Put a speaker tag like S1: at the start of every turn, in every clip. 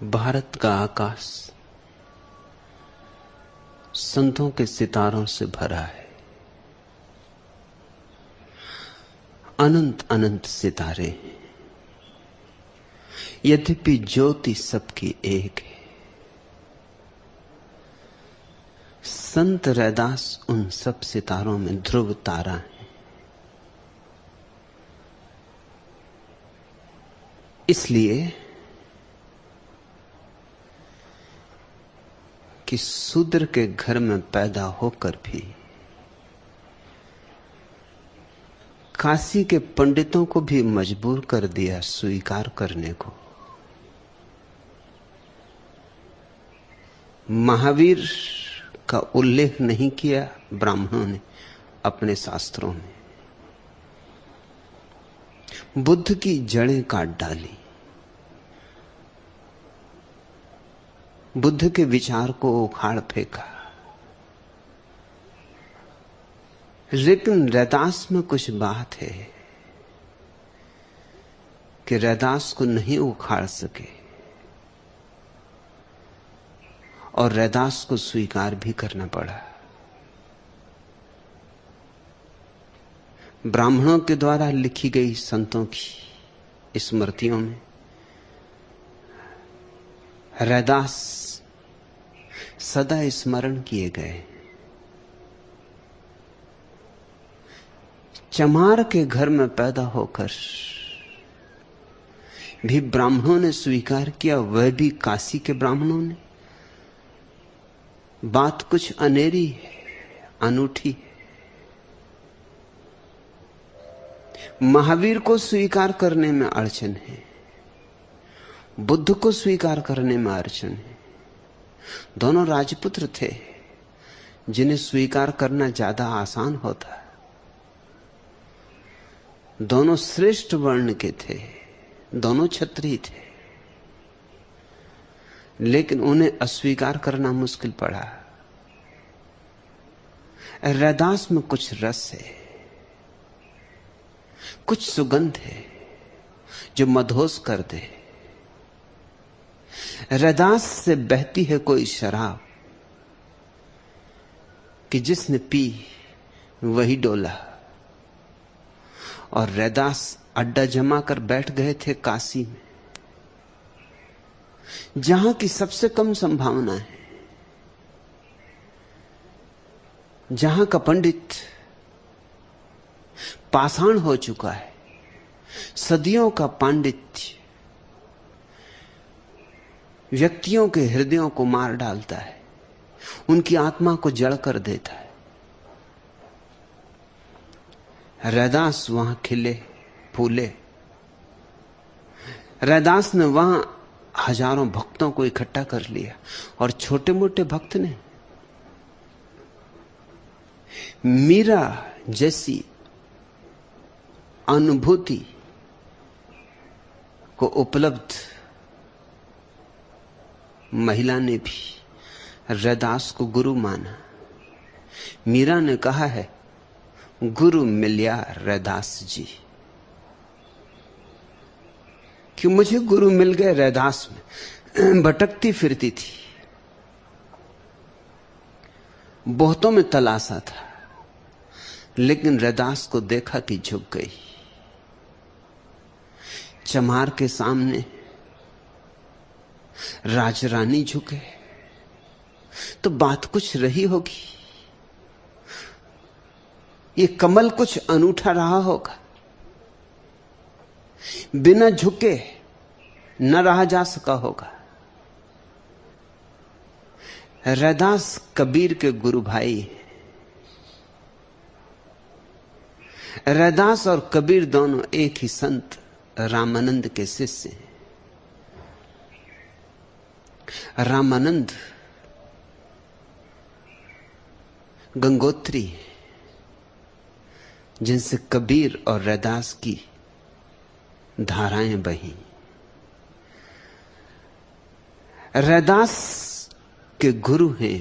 S1: भारत का आकाश संतों के सितारों से भरा है। अनंत अनंत सितारे हैं, यद्यपि ज्योति सबकी एक है। संत रैदास उन सब सितारों में ध्रुव तारा है। इसलिए कि शूद्र के घर में पैदा होकर भी काशी के पंडितों को भी मजबूर कर दिया स्वीकार करने को। महावीर का उल्लेख नहीं किया ब्राह्मणों ने अपने शास्त्रों में। बुद्ध की जड़ें काट डाली, बुद्ध के विचार को उखाड़ फेंका। लेकिन रैदास में कुछ बात है कि रैदास को नहीं उखाड़ सके और रैदास को स्वीकार भी करना पड़ा। ब्राह्मणों के द्वारा लिखी गई संतों की स्मृतियों में रैदास सदा स्मरण किए गए। चमार के घर में पैदा होकर भी ब्राह्मणों ने स्वीकार किया, वह भी काशी के ब्राह्मणों ने। बात कुछ अनेरी है, अनूठी है। महावीर को स्वीकार करने में अड़चन है, बुद्ध को स्वीकार करने में अड़चन है। दोनों राजपुत्र थे जिन्हें स्वीकार करना ज्यादा आसान होता। दोनों श्रेष्ठ वर्ण के थे, दोनों क्षत्रिय थे, लेकिन उन्हें अस्वीकार करना मुश्किल पड़ा। रैदास में कुछ रस है, कुछ सुगंध है जो मदहोश कर दे। रैदास से बहती है कोई शराब कि जिसने पी वही डोला। और रैदास अड्डा जमा कर बैठ गए थे काशी में, जहां की सबसे कम संभावना है, जहां का पंडित पाषाण हो चुका है। सदियों का पांडित्य व्यक्तियों के हृदयों को मार डालता है, उनकी आत्मा को जड़ कर देता है। रैदास वहां खिले फूले। रैदास ने वहां हजारों भक्तों को इकट्ठा कर लिया, और छोटे मोटे भक्त ने मीरा जैसी अनुभूति को उपलब्ध महिला ने भी रैदास को गुरु माना। मीरा ने कहा है, गुरु मिलिया रैदास जी, कि मुझे गुरु मिल गए। रैदास में भटकती फिरती थी, बहुतों में तलाशा था, लेकिन रैदास को देखा कि झुक गई। चमार के सामने राजरानी झुके तो बात कुछ रही होगी, ये कमल कुछ अनूठा रहा होगा। बिना झुके न रहा जा सका होगा। रैदास कबीर के गुरु भाई हैं। रैदास और कबीर दोनों एक ही संत रामानंद के शिष्य हैं। रामानंद गंगोत्री जिनसे कबीर और रैदास की धाराएं बही। रैदास के गुरु हैं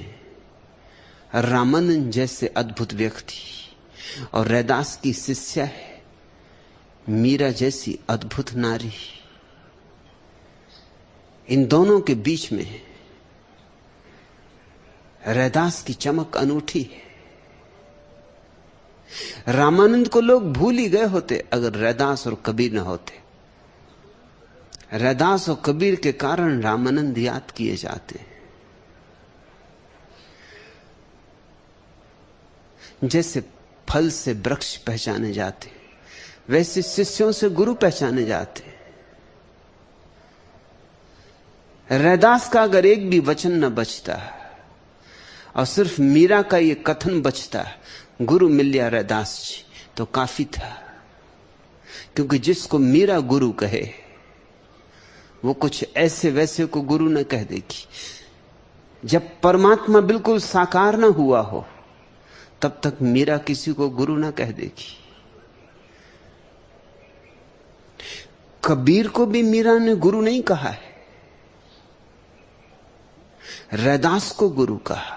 S1: रामानंद जैसे अद्भुत व्यक्ति, और रैदास की शिष्या है मीरा जैसी अद्भुत नारी। इन दोनों के बीच में रैदास की चमक अनूठी है। रामानंद को लोग भूल ही गए होते अगर रैदास और कबीर न होते। रैदास और कबीर के कारण रामानंद याद किए जाते हैं। जैसे फल से वृक्ष पहचाने जाते वैसे शिष्यों से गुरु पहचाने जाते। रैदास का अगर एक भी वचन न बचता और सिर्फ मीरा का ये कथन बचता, गुरु मिल गया रैदास जी, तो काफी था। क्योंकि जिसको मीरा गुरु कहे वो कुछ ऐसे वैसे को गुरु न कह देगी। जब परमात्मा बिल्कुल साकार न हुआ हो तब तक मीरा किसी को गुरु न कह देगी। कबीर को भी मीरा ने गुरु नहीं कहा है, रैदास को गुरु कहा।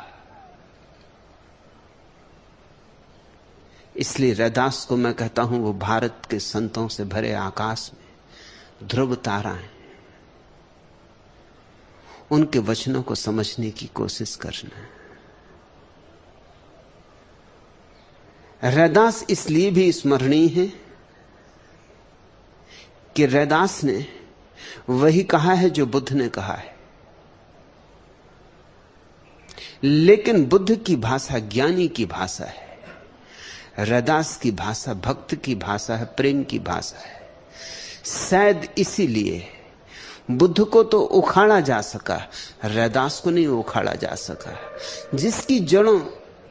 S1: इसलिए रैदास को मैं कहता हूं वो भारत के संतों से भरे आकाश में ध्रुव तारा है। उनके वचनों को समझने की कोशिश करना। रैदास इसलिए भी स्मरणीय है कि रैदास ने वही कहा है जो बुद्ध ने कहा है, लेकिन बुद्ध की भाषा ज्ञानी की भाषा है, रैदास की भाषा भक्त की भाषा है, प्रेम की भाषा है। शायद इसीलिए बुद्ध को तो उखाड़ा जा सका, रैदास को नहीं उखाड़ा जा सका। जिसकी जड़ों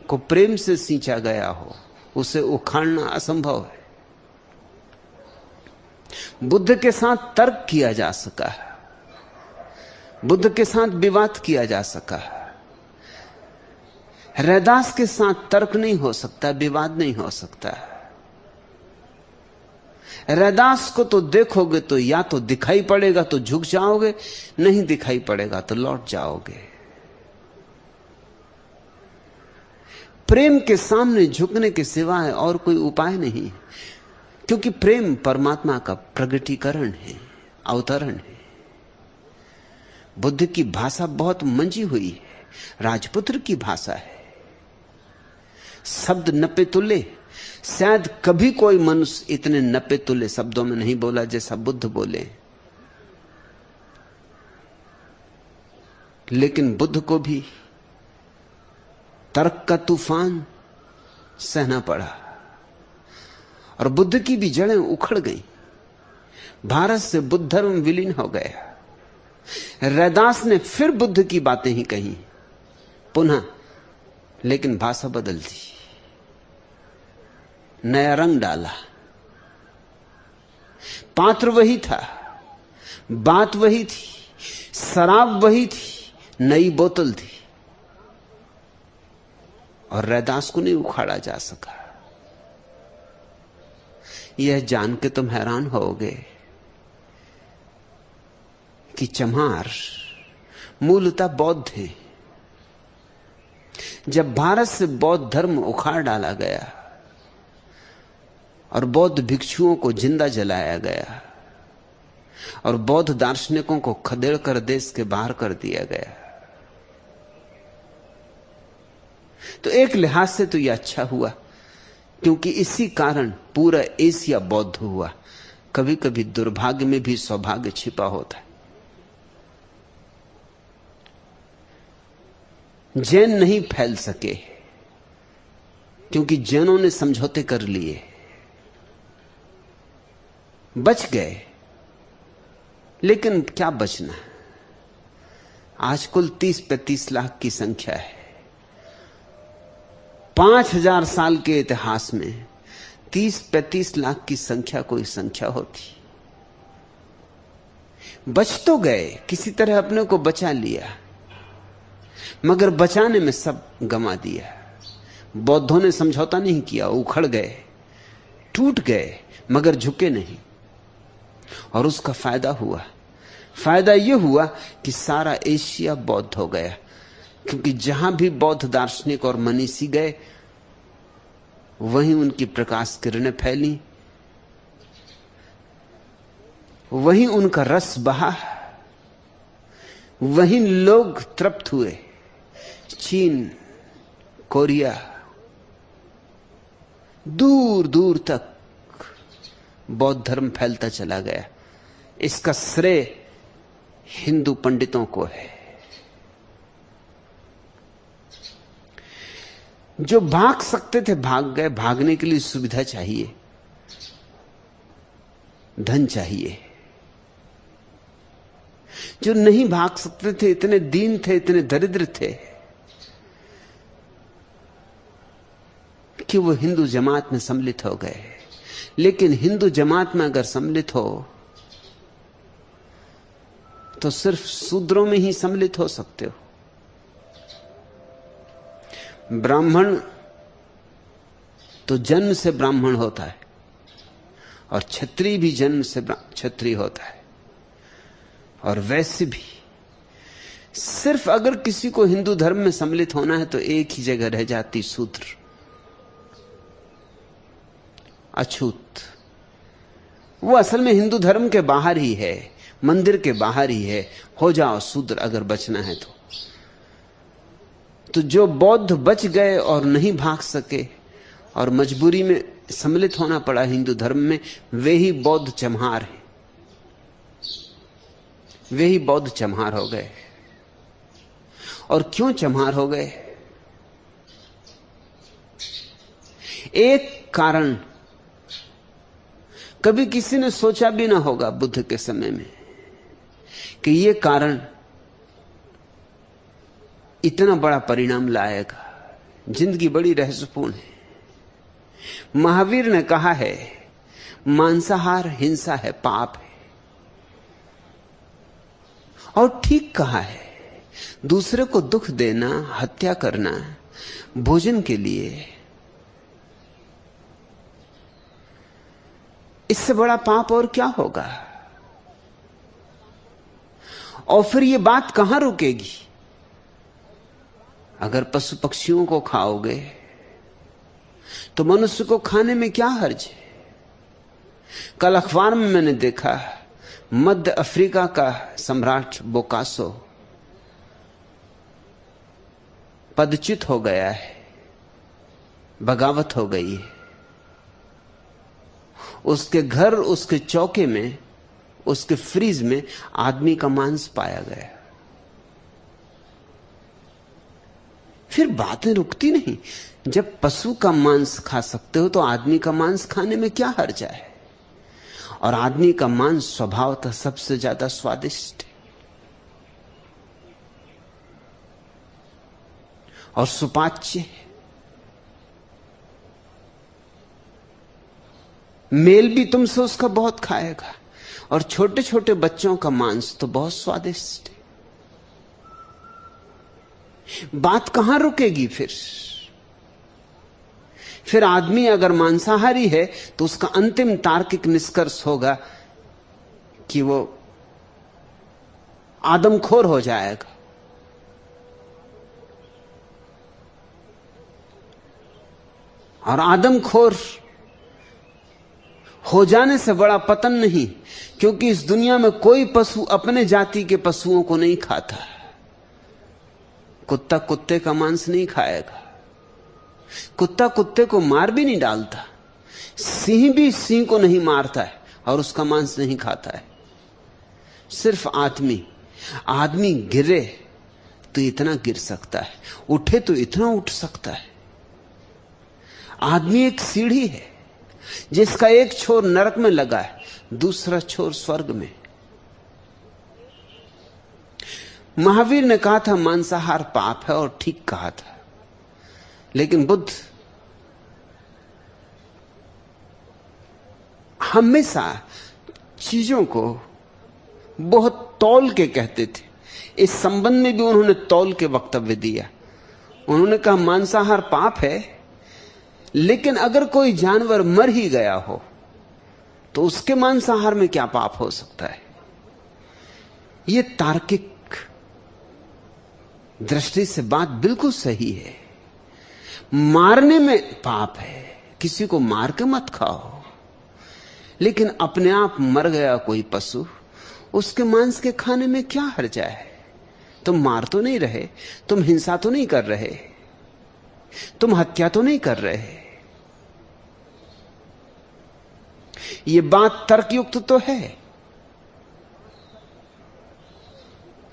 S1: को प्रेम से सींचा गया हो उसे उखाड़ना असंभव है। बुद्ध के साथ तर्क किया जा सका, बुद्ध के साथ विवाद किया जा सका। रैदास के साथ तर्क नहीं हो सकता, विवाद नहीं हो सकता। रैदास को तो देखोगे तो या तो दिखाई पड़ेगा तो झुक जाओगे, नहीं दिखाई पड़ेगा तो लौट जाओगे। प्रेम के सामने झुकने के सिवाय और कोई उपाय नहीं, क्योंकि प्रेम परमात्मा का प्रगटीकरण है, अवतरण है। बुद्ध की भाषा बहुत मंजी हुई है, राजपुत्र की भाषा है। शब्द नपे तुले, शायद कभी कोई मनुष्य इतने नपे तुले शब्दों में नहीं बोला जैसा बुद्ध बोले। लेकिन बुद्ध को भी तर्क का तूफान सहना पड़ा और बुद्ध की भी जड़ें उखड़ गईं। भारत से बुद्ध धर्म विलीन हो गया। रैदास ने फिर बुद्ध की बातें ही कही पुनः, लेकिन भाषा बदल दी, नया रंग डाला। पात्र वही था, बात वही थी, शराब वही थी, नई बोतल थी, और रैदास को नहीं उखाड़ा जा सका। यह जान के तुम हैरान होगे कि चमार मूलतः बौद्ध थे। जब भारत से बौद्ध धर्म उखाड़ डाला गया और बौद्ध भिक्षुओं को जिंदा जलाया गया और बौद्ध दार्शनिकों को खदेड़ कर देश के बाहर कर दिया गया, तो एक लिहाज से तो यह अच्छा हुआ, क्योंकि इसी कारण पूरा एशिया बौद्ध हुआ। कभी कभी दुर्भाग्य में भी सौभाग्य छिपा होता है। जैन नहीं फैल सके क्योंकि जैनों ने समझौते कर लिए, बच गए। लेकिन क्या बचना, आज कुल 30-35 लाख की संख्या है। 5000 साल के इतिहास में 30-35 लाख की संख्या कोई संख्या होती। बच तो गए, किसी तरह अपने को बचा लिया, मगर बचाने में सब गंवा दिया। बौद्धों ने समझौता नहीं किया, उखड़ गए, टूट गए, मगर झुके नहीं। और उसका फायदा हुआ। फायदा यह हुआ कि सारा एशिया बौद्ध हो गया, क्योंकि जहां भी बौद्ध दार्शनिक और मनीषी गए वहीं उनकी प्रकाश किरणें फैली, वहीं उनका रस बहा, वहीं लोग तृप्त हुए। चीन, कोरिया, दूर दूर तक बौद्ध धर्म फैलता चला गया। इसका श्रेय हिंदू पंडितों को है। जो भाग सकते थे भाग गए। भागने के लिए सुविधा चाहिए, धन चाहिए। जो नहीं भाग सकते थे, इतने दीन थे, इतने दरिद्र थे कि वो हिंदू जमात में सम्मिलित हो गए। लेकिन हिंदू जमात में अगर सम्मिलित हो तो सिर्फ शूद्रों में ही सम्मिलित हो सकते हो। ब्राह्मण तो जन्म से ब्राह्मण होता है और क्षत्रिय भी जन्म से क्षत्रिय होता है, और वैसे भी सिर्फ अगर किसी को हिंदू धर्म में सम्मिलित होना है तो एक ही जगह रह जाती, शूद्र, अछूत। वो असल में हिंदू धर्म के बाहर ही है, मंदिर के बाहर ही है। हो जाओ शूद्र अगर बचना है तो जो बौद्ध बच गए और नहीं भाग सके और मजबूरी में सम्मिलित होना पड़ा हिंदू धर्म में, वे ही बौद्ध चमहार हैं। वे ही बौद्ध चमहार हो गए। और क्यों चमहार हो गए? एक कारण कभी किसी ने सोचा भी ना होगा बुद्ध के समय में कि यह कारण इतना बड़ा परिणाम लाएगा। जिंदगी बड़ी रहस्यपूर्ण है। महावीर ने कहा है मांसाहार हिंसा है, पाप है, और ठीक कहा है। दूसरे को दुख देना, हत्या करना भोजन के लिए, इससे बड़ा पाप और क्या होगा? और फिर यह बात कहां रुकेगी? अगर पशु पक्षियों को खाओगे तो मनुष्य को खाने में क्या हर्ज है? कल अखबार में मैंने देखा मध्य अफ्रीका का सम्राट बोकासो पदच्युत हो गया है, बगावत हो गई है। उसके घर, उसके चौके में, उसके फ्रीज में आदमी का मांस पाया गया। फिर बातें रुकती नहीं। जब पशु का मांस खा सकते हो तो आदमी का मांस खाने में क्या हर्ज है? और आदमी का मांस स्वभावतः सबसे ज्यादा स्वादिष्ट है और सुपाच्य है। मेल भी तुमसे उसका बहुत खाएगा, और छोटे छोटे बच्चों का मांस तो बहुत स्वादिष्ट है। बात कहां रुकेगी? फिर आदमी अगर मांसाहारी है तो उसका अंतिम तार्किक निष्कर्ष होगा कि वो आदमखोर हो जाएगा। और आदमखोर हो जाने से बड़ा पतन नहीं, क्योंकि इस दुनिया में कोई पशु अपने जाति के पशुओं को नहीं खाता। कुत्ता कुत्ते का मांस नहीं खाएगा, कुत्ता कुत्ते को मार भी नहीं डालता, सिंह भी सिंह को नहीं मारता है और उसका मांस नहीं खाता है। सिर्फ आदमी गिरे तो इतना गिर सकता है, उठे तो इतना उठ सकता है। आदमी एक सीढ़ी है जिसका एक छोर नरक में लगा है, दूसरा छोर स्वर्ग में। महावीर ने कहा था मांसाहार पाप है, और ठीक कहा था। लेकिन बुद्ध हमेशा चीजों को बहुत तौल के कहते थे। इस संबंध में भी उन्होंने तौल के वक्तव्य दिया। उन्होंने कहा मांसाहार पाप है, लेकिन अगर कोई जानवर मर ही गया हो तो उसके मांसाहार में क्या पाप हो सकता है? यह तार्किक दृष्टि से बात बिल्कुल सही है। मारने में पाप है, किसी को मार के मत खाओ, लेकिन अपने आप मर गया कोई पशु, उसके मांस के खाने में क्या हर्जा है? तुम मार तो नहीं रहे, तुम हिंसा तो नहीं कर रहे, तुम हत्या तो नहीं कर रहे। ये बात तर्कयुक्त तो है,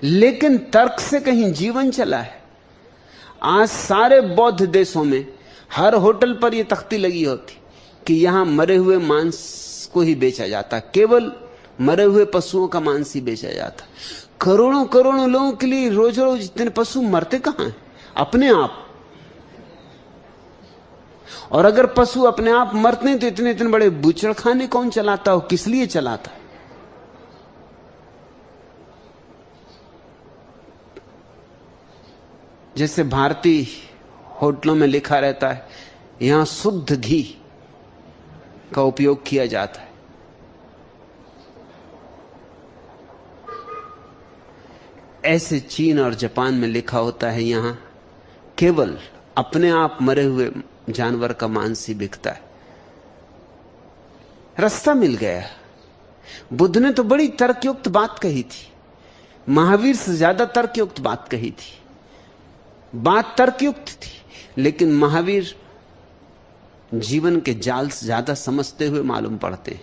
S1: लेकिन तर्क से कहीं जीवन चला है। आज सारे बौद्ध देशों में हर होटल पर यह तख्ती लगी होती कि यहां मरे हुए मांस को ही बेचा जाता, केवल मरे हुए पशुओं का मांस ही बेचा जाता। करोड़ों करोड़ों लोगों के लिए रोज रोज इतने पशु मरते कहां हैं अपने आप। और अगर पशु अपने आप मरते तो इतने इतने बड़े बूचड़खाने कौन चलाता हो, किस लिए चलाता? जैसे भारतीय होटलों में लिखा रहता है यहां शुद्ध घी का उपयोग किया जाता है, ऐसे चीन और जापान में लिखा होता है यहां केवल अपने आप मरे हुए जानवर का मांस ही बिकता है। रास्ता मिल गया। बुद्ध ने तो बड़ी तर्कयुक्त बात कही थी, महावीर से ज्यादा तर्कयुक्त बात कही थी। बात तर्कयुक्त थी, लेकिन महावीर जीवन के जाल से ज्यादा समझते हुए मालूम पड़ते हैं।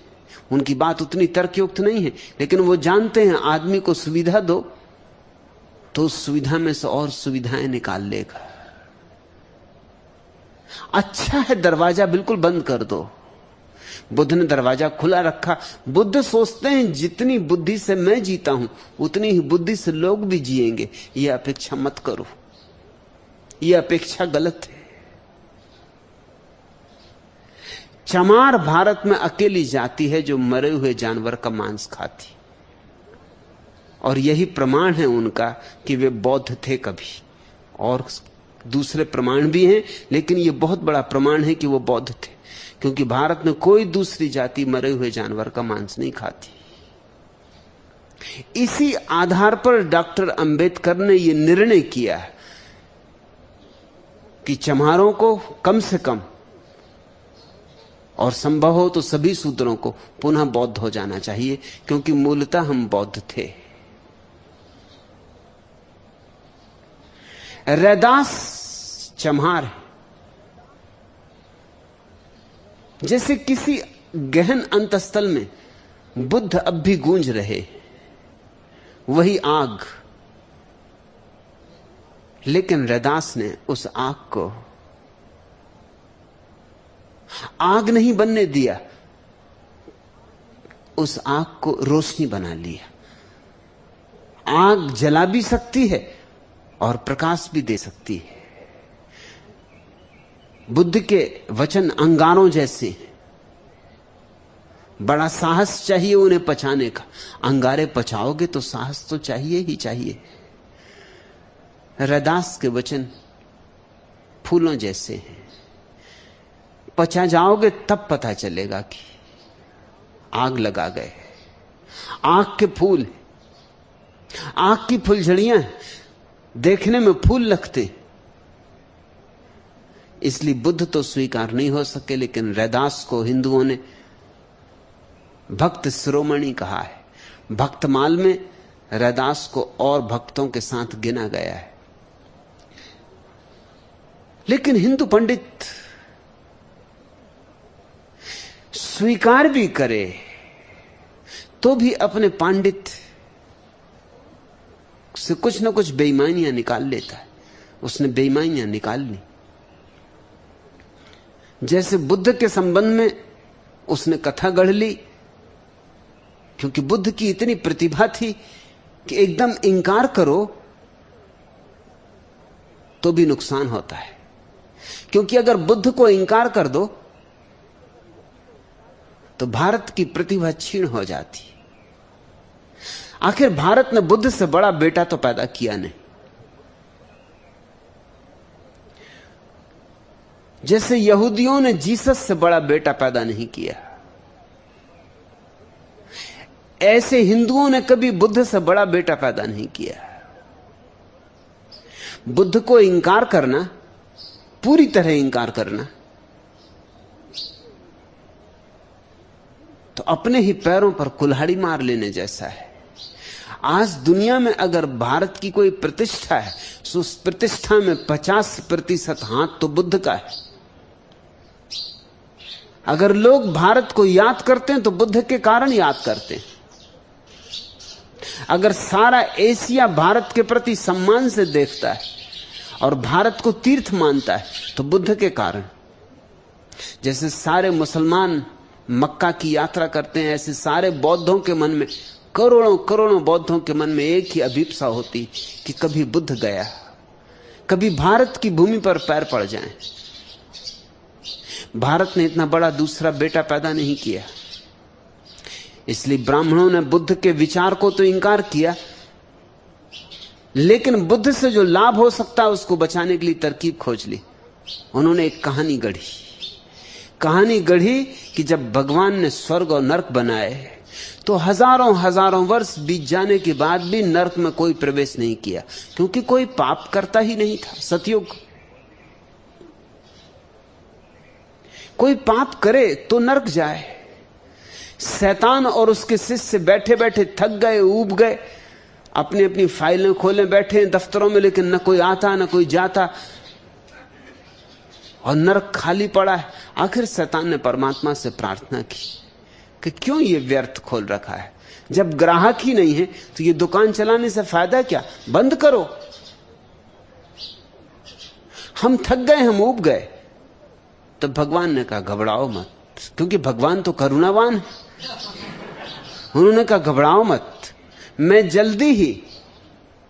S1: उनकी बात उतनी तर्कयुक्त नहीं है, लेकिन वो जानते हैं आदमी को सुविधा दो तो उस सुविधा में से और सुविधाएं निकाल लेगा। अच्छा है दरवाजा बिल्कुल बंद कर दो। बुद्ध ने दरवाजा खुला रखा। बुद्ध सोचते हैं जितनी बुद्धि से मैं जीता हूं उतनी ही बुद्धि से लोग भी जिएंगे। यह अपेक्षा मत करो, यह अपेक्षा गलत है। चमार भारत में अकेली जाति है जो मरे हुए जानवर का मांस खाती, और यही प्रमाण है उनका कि वे बौद्ध थे कभी। और दूसरे प्रमाण भी हैं, लेकिन यह बहुत बड़ा प्रमाण है कि वो बौद्ध थे, क्योंकि भारत में कोई दूसरी जाति मरे हुए जानवर का मांस नहीं खाती। इसी आधार पर डॉक्टर अंबेडकर ने यह निर्णय किया कि चमारों को कम से कम और संभव हो तो सभी शूद्रों को पुनः बौद्ध हो जाना चाहिए, क्योंकि मूलतः हम बौद्ध थे। रैदास चमार है। जैसे किसी गहन अंतस्थल में बुद्ध अब भी गूंज रहे, वही आग। लेकिन रैदास ने उस आग को आग नहीं बनने दिया, उस आग को रोशनी बना लिया। आग जला भी सकती है और प्रकाश भी दे सकती है। बुद्ध के वचन अंगारों जैसे हैं। बड़ा साहस चाहिए उन्हें पचाने का। अंगारे पचाओगे तो साहस तो चाहिए ही चाहिए। रैदास के वचन फूलों जैसे हैं। पचा जाओगे तब पता चलेगा कि आग लगा गए। आग के फूल, आग की फुलझड़ियां देखने में फूल लगते, इसलिए बुद्ध तो स्वीकार नहीं हो सके। लेकिन रैदास को हिंदुओं ने भक्त शिरोमणि कहा है। भक्तमाल में रैदास को और भक्तों के साथ गिना गया है। लेकिन हिंदू पंडित स्वीकार भी करे तो भी अपने पांडित से कुछ ना कुछ बेईमानियां निकाल लेता है। उसने बेईमानियां निकाल ली। जैसे बुद्ध के संबंध में उसने कथा गढ़ ली, क्योंकि बुद्ध की इतनी प्रतिभा थी कि एकदम इंकार करो तो भी नुकसान होता है। क्योंकि अगर बुद्ध को इंकार कर दो तो भारत की प्रतिभा क्षीण हो जाती। आखिर भारत ने बुद्ध से बड़ा बेटा तो पैदा किया नहीं। जैसे यहूदियों ने जीसस से बड़ा बेटा पैदा नहीं किया, ऐसे हिंदुओं ने कभी बुद्ध से बड़ा बेटा पैदा नहीं किया। बुद्ध को इंकार करना, पूरी तरह इंकार करना, तो अपने ही पैरों पर कुल्हाड़ी मार लेने जैसा है। आज दुनिया में अगर भारत की कोई प्रतिष्ठा है तो उस प्रतिष्ठा में 50% हाथ तो बुद्ध का है। अगर लोग भारत को याद करते हैं तो बुद्ध के कारण याद करते हैं। अगर सारा एशिया भारत के प्रति सम्मान से देखता है और भारत को तीर्थ मानता है तो बुद्ध के कारण। जैसे सारे मुसलमान मक्का की यात्रा करते हैं, ऐसे सारे बौद्धों के मन में, करोड़ों करोड़ों बौद्धों के मन में एक ही अभिप्सा होती कि कभी बुद्ध गया, कभी भारत की भूमि पर पैर पड़ जाएं। भारत ने इतना बड़ा दूसरा बेटा पैदा नहीं किया, इसलिए ब्राह्मणों ने बुद्ध के विचार को तो इंकार किया, लेकिन बुद्ध से जो लाभ हो सकता है उसको बचाने के लिए तरकीब खोज ली। उन्होंने एक कहानी गढ़ी कि जब भगवान ने स्वर्ग और नरक बनाए तो हजारों हजारों वर्ष बीत जाने के बाद भी नरक में कोई प्रवेश नहीं किया, क्योंकि कोई पाप करता ही नहीं था। सतयुग, कोई पाप करे तो नरक जाए। शैतान और उसके शिष्य बैठे बैठे थक गए, ऊब गए, अपनी अपनी फाइलें खोले बैठे हैं दफ्तरों में, लेकिन न कोई आता न कोई जाता और नरक खाली पड़ा है। आखिर शैतान ने परमात्मा से प्रार्थना की कि क्यों ये व्यर्थ खोल रखा है, जब ग्राहक ही नहीं है तो ये दुकान चलाने से फायदा क्या, बंद करो। हम थक गए, हम ऊब गए। तो भगवान ने कहा घबराओ मत, क्योंकि भगवान तो करुणावान है। उन्होंने कहा घबराओ मत, मैं जल्दी ही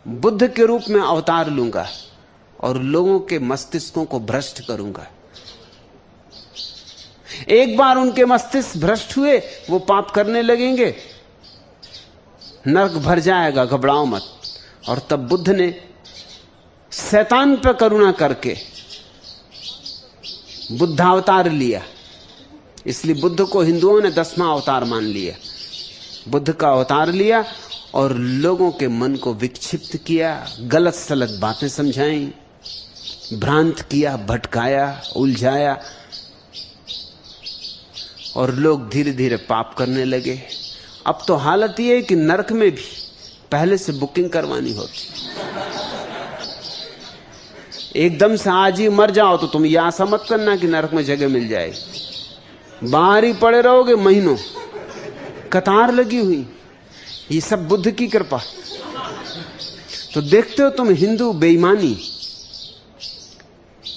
S1: बुद्ध के रूप में अवतार लूंगा और लोगों के मस्तिष्कों को भ्रष्ट करूंगा। एक बार उनके मस्तिष्क भ्रष्ट हुए, वो पाप करने लगेंगे, नरक भर जाएगा, घबराओ मत। और तब बुद्ध ने शैतान पर करुणा करके बुद्धावतार लिया। इसलिए बुद्ध को हिंदुओं ने 10वां अवतार मान लिया। बुद्ध का अवतार लिया और लोगों के मन को विक्षिप्त किया, गलत सलत बातें समझाई, भ्रांत किया, भटकाया, उलझाया, और लोग धीरे धीरे पाप करने लगे। अब तो हालत यह है कि नरक में भी पहले से बुकिंग करवानी होती। एकदम से आज ही मर जाओ तो तुम यह आशा मत करना कि नरक में जगह मिल जाएगी, बाहर ही पड़े रहोगे महीनों, कतार लगी हुई। ये सब बुद्ध की कृपा। तो देखते हो तुम हिंदू बेईमानी,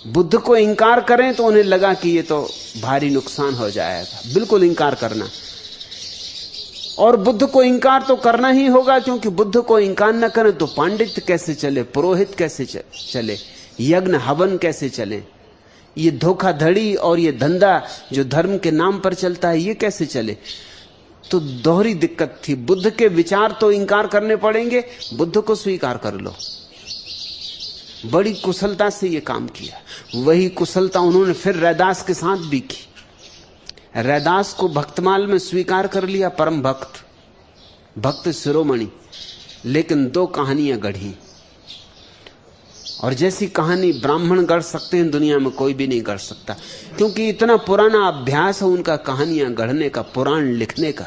S1: बुद्ध को इंकार करें तो उन्हें लगा कि ये तो भारी नुकसान हो जाएगा, बिल्कुल इंकार करना। और बुद्ध को इंकार तो करना ही होगा, क्योंकि बुद्ध को इंकार न करें तो पांडित्य कैसे चले, पुरोहित कैसे चले, यज्ञ हवन कैसे चले, ये धोखाधड़ी और ये धंधा जो धर्म के नाम पर चलता है ये कैसे चले। तो दोहरी दिक्कत थी। बुद्ध के विचार तो इंकार करने पड़ेंगे, बुद्ध को स्वीकार कर लो। बड़ी कुशलता से ये काम किया। वही कुशलता उन्होंने फिर रैदास के साथ भी की। रैदास को भक्तमाल में स्वीकार कर लिया, परम भक्त, भक्त शिरोमणि, लेकिन 2 कहानियां गढ़ी। और जैसी कहानी ब्राह्मण गढ़ सकते हैं दुनिया में कोई भी नहीं गढ़ सकता, क्योंकि इतना पुराना अभ्यास है उनका कहानियां गढ़ने का, पुराण लिखने का।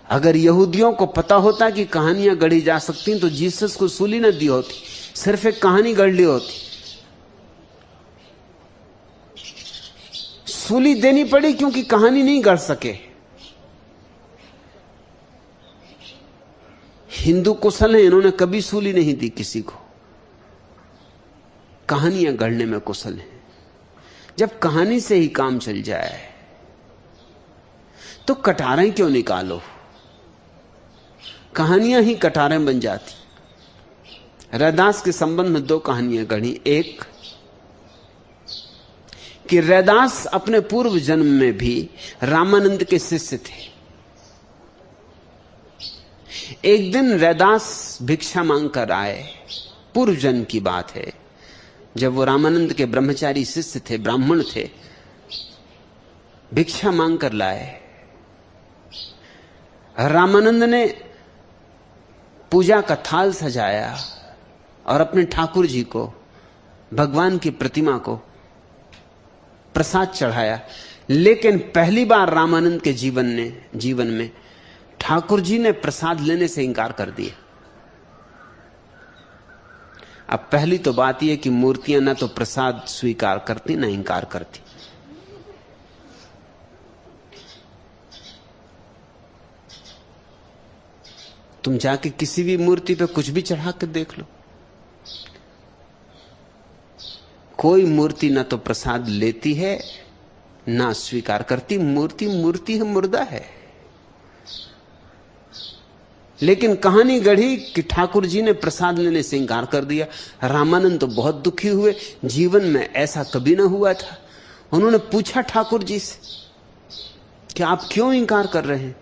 S1: अगर यहूदियों को पता होता कि कहानियां गढ़ी जा सकती तो जीसस को सूली न दी होती, सिर्फ एक कहानी गढ़ ली होती। सूली देनी पड़ी क्योंकि कहानी नहीं गढ़ सके। हिंदू कुशल हैं, इन्होंने कभी सूली नहीं दी किसी को, कहानियां गढ़ने में कुशल हैं। जब कहानी से ही काम चल जाए तो कटारें क्यों निकालो, कहानियां ही कटारें बन जाती। रैदास के संबंध में 2 कहानियां गढ़ी। एक कि रैदास अपने पूर्व जन्म में भी रामानंद के शिष्य थे। एक दिन रैदास भिक्षा मांगकर आए, पूर्व जन्म की बात है, जब वो रामानंद के ब्रह्मचारी शिष्य थे, ब्राह्मण थे, भिक्षा मांगकर लाए। रामानंद ने पूजा का थाल सजाया और अपने ठाकुर जी को, भगवान की प्रतिमा को प्रसाद चढ़ाया। लेकिन पहली बार रामानंद के जीवन में ठाकुर जी ने प्रसाद लेने से इंकार कर दिया। अब पहली तो बात यह कि मूर्तियां ना तो प्रसाद स्वीकार करती ना इंकार करती। तुम जाके किसी भी मूर्ति पे कुछ भी चढ़ा के देख लो, कोई मूर्ति ना तो प्रसाद लेती है ना स्वीकार करती। मूर्ति मूर्ति है, मुर्दा है। लेकिन कहानी गढ़ी कि ठाकुर जी ने प्रसाद लेने से इंकार कर दिया। रामानंद तो बहुत दुखी हुए, जीवन में ऐसा कभी ना हुआ था। उन्होंने पूछा ठाकुर जी से कि आप क्यों इंकार कर रहे हैं?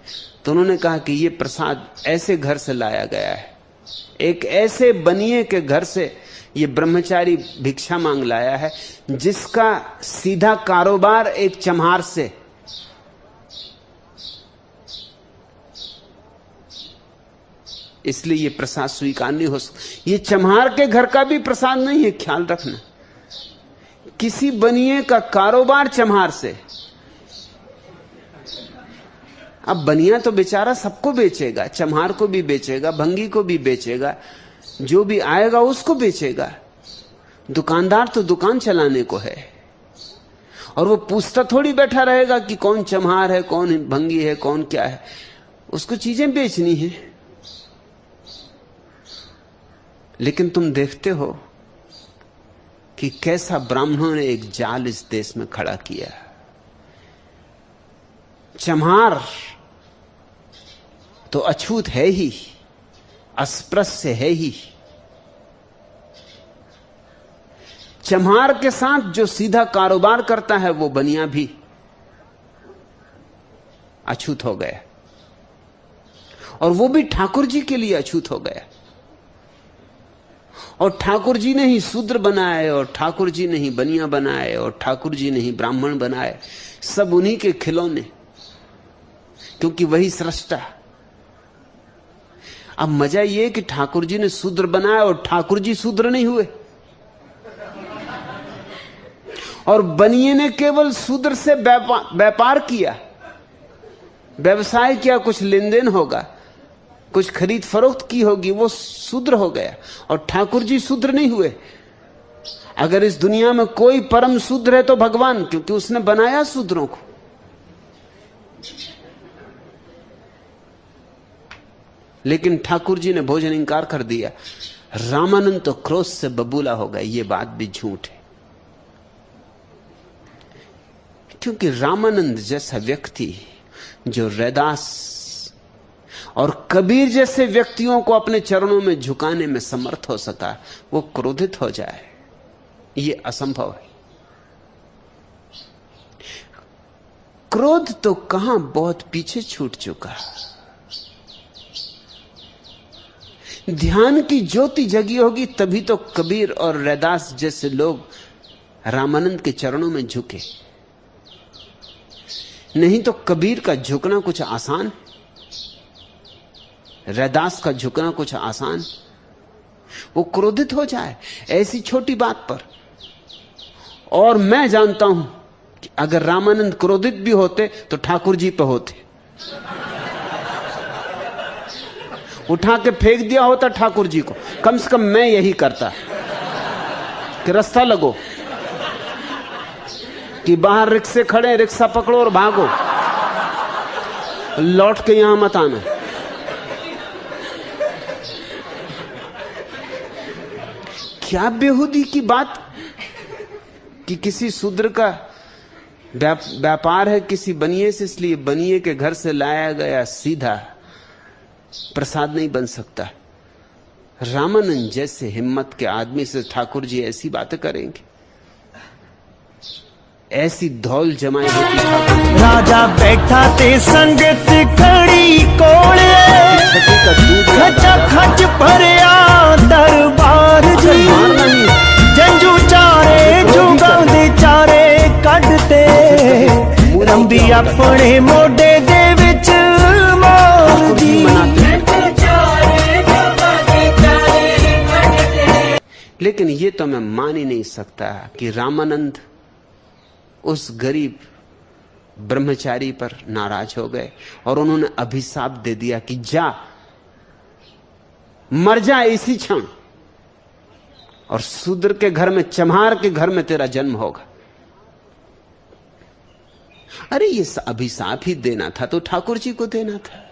S1: तो उन्होंने कहा कि यह प्रसाद ऐसे घर से लाया गया है, एक ऐसे बनिए के घर से ये ब्रह्मचारी भिक्षा मांग लाया है जिसका सीधा कारोबार एक चम्हार से। इसलिए ये प्रसाद स्वीकार नहीं हो सकता। ये चम्हार के घर का भी प्रसाद नहीं है, ख्याल रखना। किसी बनिए का कारोबार चम्हार से। अब बनिया तो बेचारा सबको बेचेगा, चम्हार को भी बेचेगा, भंगी को भी बेचेगा, जो भी आएगा उसको बेचेगा। दुकानदार तो दुकान चलाने को है, और वो पूछता थोड़ी बैठा रहेगा कि कौन चम्हार है, कौन भंगी है, कौन क्या है। उसको चीजें बेचनी है। लेकिन तुम देखते हो कि कैसा ब्राह्मणों ने एक जाल इस देश में खड़ा किया। चम्हार तो अछूत है ही, अस्पृश्य है ही। चम्हार के साथ जो सीधा कारोबार करता है वो बनिया भी अछूत हो गया, और वो भी ठाकुर जी के लिए अछूत हो गया। और ठाकुर जी ने ही शूद्र बनाए, और ठाकुर जी ने ही बनिया बनाए, और ठाकुर जी ने ही ब्राह्मण बनाए। सब उन्हीं के खिलौने, क्योंकि वही सृष्टा। अब मजा यह कि ठाकुर जी ने शूद्र बनाया और ठाकुर जी शूद्र नहीं हुए, और बनिए ने केवल शूद्र से व्यापार किया, व्यवसाय किया, कुछ लेन देन होगा, कुछ खरीद फरोख्त की होगी, वो शूद्र हो गया। और ठाकुर जी शूद्र नहीं हुए। अगर इस दुनिया में कोई परम शूद्र है तो भगवान, क्योंकि उसने बनाया शूद्रों को। लेकिन ठाकुर जी ने भोजन इंकार कर दिया। रामानंद तो क्रोध से बबूला हो गए। ये बात भी झूठ है, क्योंकि रामानंद जैसा व्यक्ति जो रैदास और कबीर जैसे व्यक्तियों को अपने चरणों में झुकाने में समर्थ हो सका, वो क्रोधित हो जाए, ये असंभव है। क्रोध तो कहां, बहुत पीछे छूट चुका। ध्यान की ज्योति जगी होगी तभी तो कबीर और रैदास जैसे लोग रामानंद के चरणों में झुके। नहीं तो कबीर का झुकना कुछ आसान, रैदास का झुकना कुछ आसान। वो क्रोधित हो जाए ऐसी छोटी बात पर। और मैं जानता हूं कि अगर रामानंद क्रोधित भी होते तो ठाकुर जी पे होते। उठा के फेंक दिया होता ठाकुर जी को। कम से कम मैं यही करता कि रास्ता लगो, कि बाहर रिक्शे खड़े, रिक्शा पकड़ो और भागो, लौट के यहां मत आना। क्या बेहूदी की बात कि किसी शूद्र का व्यापार है किसी बनिए से, इसलिए बनिए के घर से लाया गया सीधा प्रसाद नहीं बन सकता। रामानंद जैसे हिम्मत के आदमी से ठाकुर जी ऐसी बातें करेंगे? ऐसी धौल जमाई होती।
S2: राजा बैठा ते संगत खड़ी कोले, खचा खच भरिया दरबार जी। जंजू चारे जुगांदे चारे कढ़ते, रंबी अपने मोढे दे विच मार दी।
S1: लेकिन ये तो मैं मान ही नहीं सकता कि रामानंद उस गरीब ब्रह्मचारी पर नाराज हो गए और उन्होंने अभिशाप दे दिया कि जा, मर जा इसी क्षण, और शूद्र के घर में, चमार के घर में तेरा जन्म होगा। अरे ये अभिशाप ही देना था तो ठाकुर जी को देना था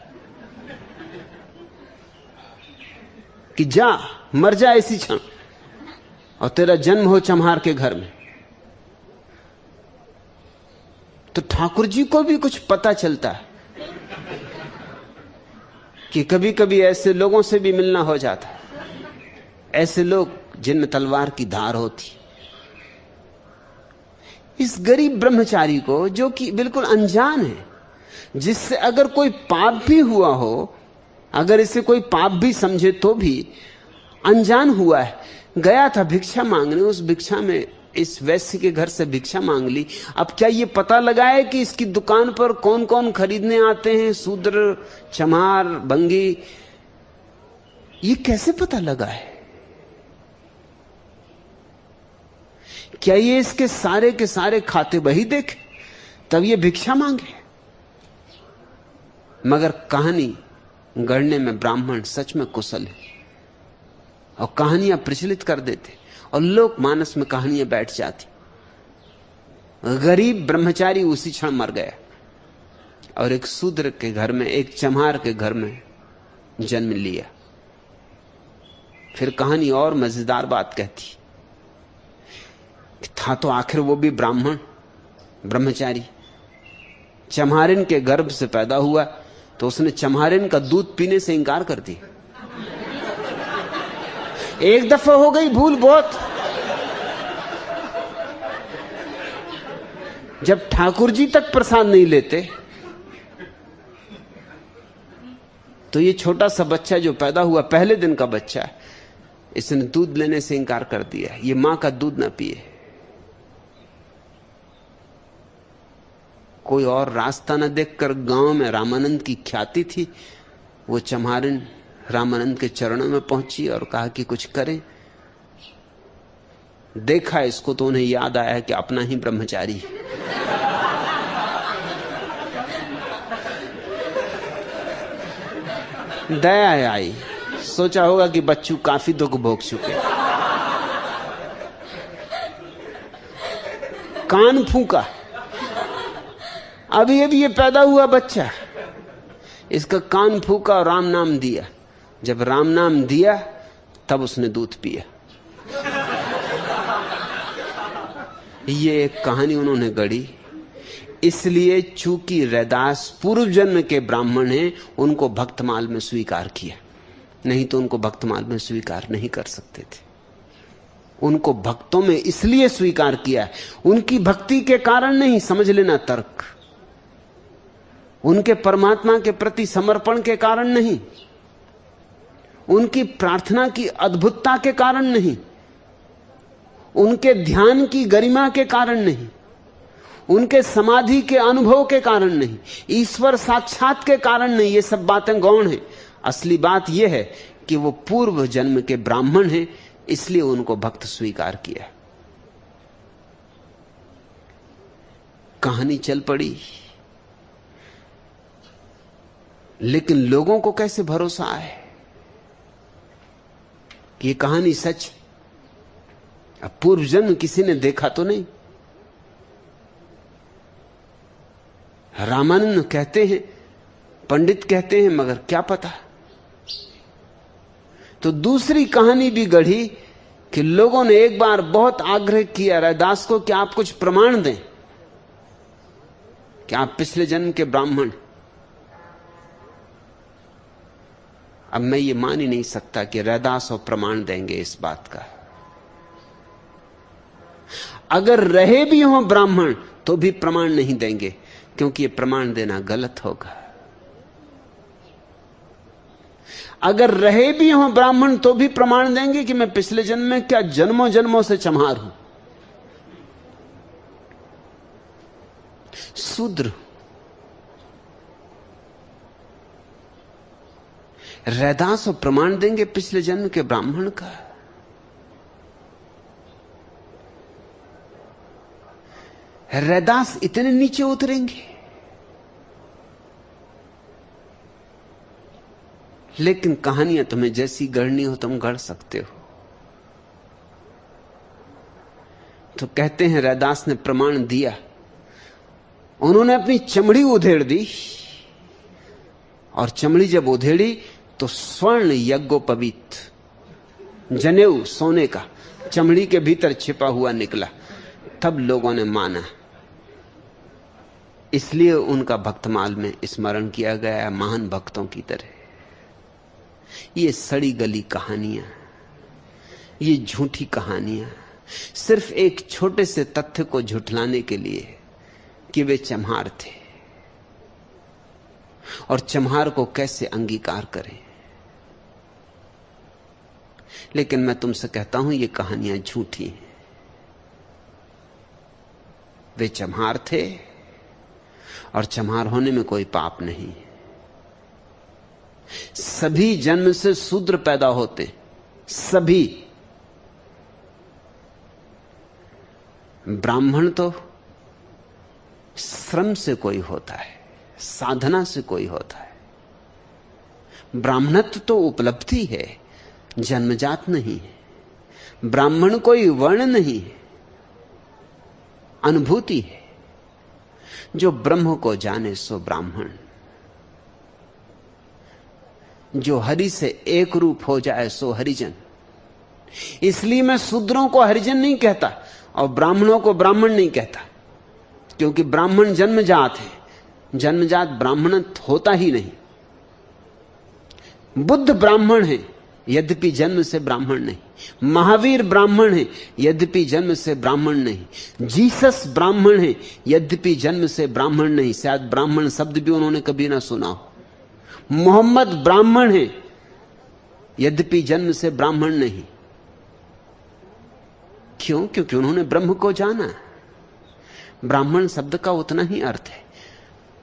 S1: कि जा, मर जा इसी क्षण और तेरा जन्म हो चमार के घर में। तो ठाकुर जी को भी कुछ पता चलता है कि कभी कभी ऐसे लोगों से भी मिलना हो जाता है, ऐसे लोग जिनमें तलवार की धार होती। इस गरीब ब्रह्मचारी को, जो कि बिल्कुल अनजान है, जिससे अगर कोई पाप भी हुआ हो, अगर इसे कोई पाप भी समझे तो भी अनजान हुआ है, गया था भिक्षा मांगने, उस भिक्षा में इस वैश्य के घर से भिक्षा मांग ली। अब क्या ये पता लगाए कि इसकी दुकान पर कौन कौन खरीदने आते हैं, शूद्र, चमार, बंगी? ये कैसे पता लगा है? क्या ये इसके सारे के सारे खाते बही देखे तब ये भिक्षा मांगे? मगर कहानी गढ़ने में ब्राह्मण सच में कुशल है और कहानियां प्रचलित कर देते और लोक मानस में कहानियां बैठ जाती। गरीब ब्रह्मचारी उसी क्षण मर गया और एक शूद्र के घर में, एक चमार के घर में जन्म लिया। फिर कहानी और मजेदार बात कहती, था तो आखिर वो भी ब्राह्मण, ब्रह्मचारी, चमारिन के गर्भ से पैदा हुआ, तो उसने चमारिन का दूध पीने से इंकार कर दिया। एक दफा हो गई भूल बहुत। जब ठाकुर जी तक प्रसाद नहीं लेते तो ये छोटा सा बच्चा जो पैदा हुआ, पहले दिन का बच्चा, इसने दूध लेने से इंकार कर दिया, ये मां का दूध ना पिए। कोई और रास्ता न देखकर गांव में रामानंद की ख्याति थी, वो चमारिन रामानंद के चरणों में पहुंची और कहा कि कुछ करें। देखा इसको तो उन्हें याद आया कि अपना ही ब्रह्मचारी है। दया आई, सोचा होगा कि बच्चू काफी दुख भोग चुके, कान फूका, अभी अभी ये पैदा हुआ बच्चा, इसका कान फूका और राम नाम दिया। जब राम नाम दिया तब उसने दूध पिया। ये एक कहानी उन्होंने गढ़ी, इसलिए चूंकि रैदास पूर्व जन्म के ब्राह्मण हैं, उनको भक्तमाल में स्वीकार किया, नहीं तो उनको भक्तमाल में स्वीकार नहीं कर सकते थे। उनको भक्तों में इसलिए स्वीकार किया, उनकी भक्ति के कारण नहीं, समझ लेना तर्क, उनके परमात्मा के प्रति समर्पण के कारण नहीं, उनकी प्रार्थना की अद्भुतता के कारण नहीं, उनके ध्यान की गरिमा के कारण नहीं, उनके समाधि के अनुभव के कारण नहीं, ईश्वर साक्षात के कारण नहीं। ये सब बातें गौण हैं। असली बात यह है कि वो पूर्व जन्म के ब्राह्मण हैं, इसलिए उनको भक्त स्वीकार किया। कहानी चल पड़ी, लेकिन लोगों को कैसे भरोसा आए कि ये कहानी सच? अब पूर्व जन्म किसी ने देखा तो नहीं। रामानंद कहते हैं, पंडित कहते हैं, मगर क्या पता। तो दूसरी कहानी भी गढ़ी कि लोगों ने एक बार बहुत आग्रह किया रैदास को कि आप कुछ प्रमाण दें कि आप पिछले जन्म के ब्राह्मण। अब मैं ये मान ही नहीं सकता कि रैदास और प्रमाण देंगे इस बात का। अगर रहे भी हों ब्राह्मण तो भी प्रमाण नहीं देंगे, क्योंकि ये प्रमाण देना गलत होगा। अगर रहे भी हों ब्राह्मण तो भी प्रमाण देंगे कि मैं पिछले जन्म में क्या जन्मों जन्मों से चमार हूं, शूद्र। रैदास और प्रमाण देंगे पिछले जन्म के ब्राह्मण का। रैदास इतने नीचे उतरेंगे? लेकिन कहानियां तुम्हें जैसी गढ़नी हो तुम गढ़ सकते हो। तो कहते हैं रैदास ने प्रमाण दिया, उन्होंने अपनी चमड़ी उधेड़ दी, और चमड़ी जब उधेड़ी तो स्वर्ण यज्ञोपवीत जनेऊ सोने का चमड़ी के भीतर छिपा हुआ निकला। तब लोगों ने माना, इसलिए उनका भक्तमाल में स्मरण किया गया महान भक्तों की तरह। ये सड़ी गली कहानियां, ये झूठी कहानियां सिर्फ एक छोटे से तथ्य को झुठलाने के लिए कि वे चम्हार थे, और चम्हार को कैसे अंगीकार करें। लेकिन मैं तुमसे कहता हूं ये कहानियां झूठी हैं। वे चम्हार थे, और चम्हार होने में कोई पाप नहीं। सभी जन्म से शूद्र पैदा होते, सभी। ब्राह्मण तो श्रम से कोई होता है, साधना से कोई होता है। ब्राह्मणत्व तो उपलब्धि है, जन्मजात नहीं है। ब्राह्मण कोई वर्ण नहीं है, अनुभूति है। जो ब्रह्म को जाने सो ब्राह्मण, जो हरि से एक रूप हो जाए सो हरिजन। इसलिए मैं शूद्रों को हरिजन नहीं कहता और ब्राह्मणों को ब्राह्मण नहीं कहता, क्योंकि ब्राह्मण जन्मजात है, जन्मजात ब्राह्मणत्व होता ही नहीं। बुद्ध ब्राह्मण है, यद्यपि जन्म से ब्राह्मण नहीं। महावीर ब्राह्मण है, यद्यपि जन्म से ब्राह्मण नहीं। जीसस ब्राह्मण है, यद्यपि जन्म से ब्राह्मण नहीं। शायद ब्राह्मण शब्द भी उन्होंने कभी ना सुना हो। मोहम्मद ब्राह्मण है, यद्यपि जन्म से ब्राह्मण नहीं। क्यों? क्योंकि उन्होंने ब्रह्म को जाना। ब्राह्मण शब्द का उतना ही अर्थ है,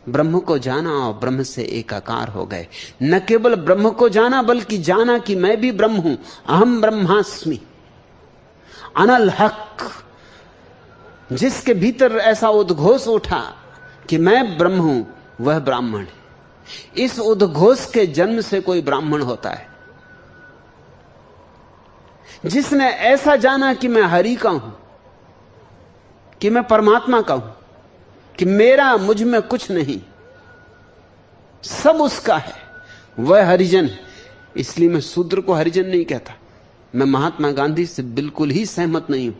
S1: ब्रह्म को जाना और ब्रह्म से एकाकार हो गए। न केवल ब्रह्म को जाना, बल्कि जाना कि मैं भी ब्रह्म हूं। अहम ब्रह्मास्मि, अनल हक। जिसके भीतर ऐसा उद्घोष उठा कि मैं ब्रह्म हूं, वह ब्राह्मण है। इस उद्घोष के जन्म से कोई ब्राह्मण होता है। जिसने ऐसा जाना कि मैं हरि का हूं, कि मैं परमात्मा का हूं, कि मेरा मुझ में कुछ नहीं, सब उसका है, वह हरिजन है। इसलिए मैं शूद्र को हरिजन नहीं कहता। मैं महात्मा गांधी से बिल्कुल ही सहमत नहीं हूं।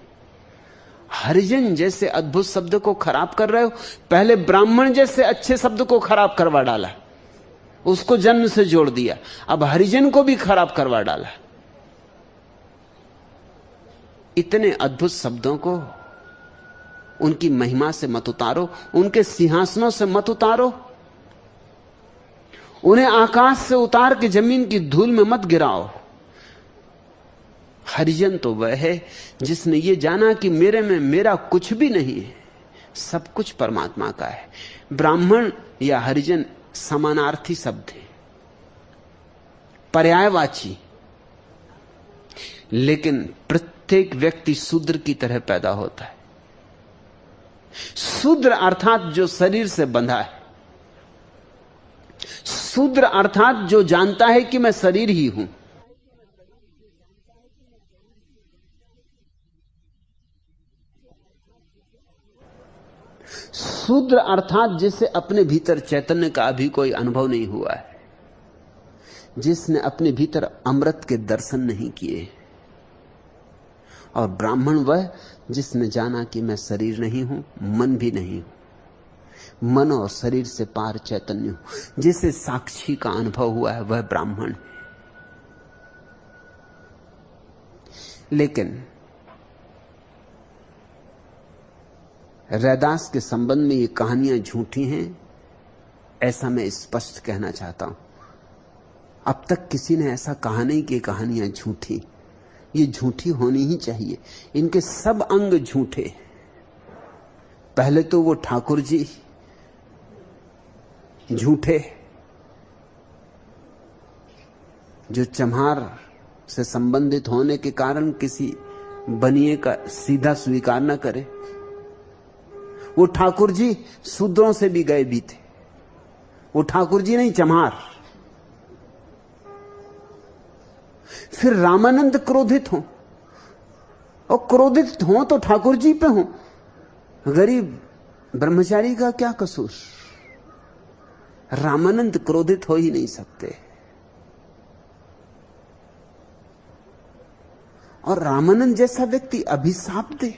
S1: हरिजन जैसे अद्भुत शब्द को खराब कर रहे हो। पहले ब्राह्मण जैसे अच्छे शब्द को खराब करवा डाला, उसको जन्म से जोड़ दिया, अब हरिजन को भी खराब करवा डाला। इतने अद्भुत शब्दों को उनकी महिमा से मत उतारो, उनके सिंहासनों से मत उतारो, उन्हें आकाश से उतार के जमीन की धूल में मत गिराओ। हरिजन तो वह है जिसने ये जाना कि मेरे में मेरा कुछ भी नहीं है, सब कुछ परमात्मा का है। ब्राह्मण या हरिजन समानार्थी शब्द है, पर्यायवाची। लेकिन प्रत्येक व्यक्ति शूद्र की तरह पैदा होता है। शूद्र अर्थात जो शरीर से बंधा है, शूद्र अर्थात जो जानता है कि मैं शरीर ही हूं। शूद्र अर्थात जिसे अपने भीतर चैतन्य का अभी कोई अनुभव नहीं हुआ है, जिसने अपने भीतर अमृत के दर्शन नहीं किए। और ब्राह्मण वह जिसने जाना कि मैं शरीर नहीं हूं, मन भी नहीं हूं, मन और शरीर से पार चैतन्य हूं। जिसे साक्षी का अनुभव हुआ है वह ब्राह्मण है। लेकिन रैदास के संबंध में ये कहानियां झूठी हैं, ऐसा मैं स्पष्ट कहना चाहता हूं। अब तक किसी ने ऐसा कहा नहीं कि कहानियां झूठी। ये झूठी होनी ही चाहिए। इनके सब अंग झूठे। पहले तो वो ठाकुर जी झूठे, जो चम्हार से संबंधित होने के कारण किसी बनिए का सीधा स्वीकार न करे। वो ठाकुर जी शूद्रों से भी गए भी थे। वो ठाकुर जी नहीं, चम्हार। फिर रामानंद क्रोधित हो, और क्रोधित हो तो ठाकुर जी पे हो। गरीब ब्रह्मचारी का क्या कसूर? रामानंद क्रोधित हो ही नहीं सकते। और रामानंद जैसा व्यक्ति अभिशाप दे,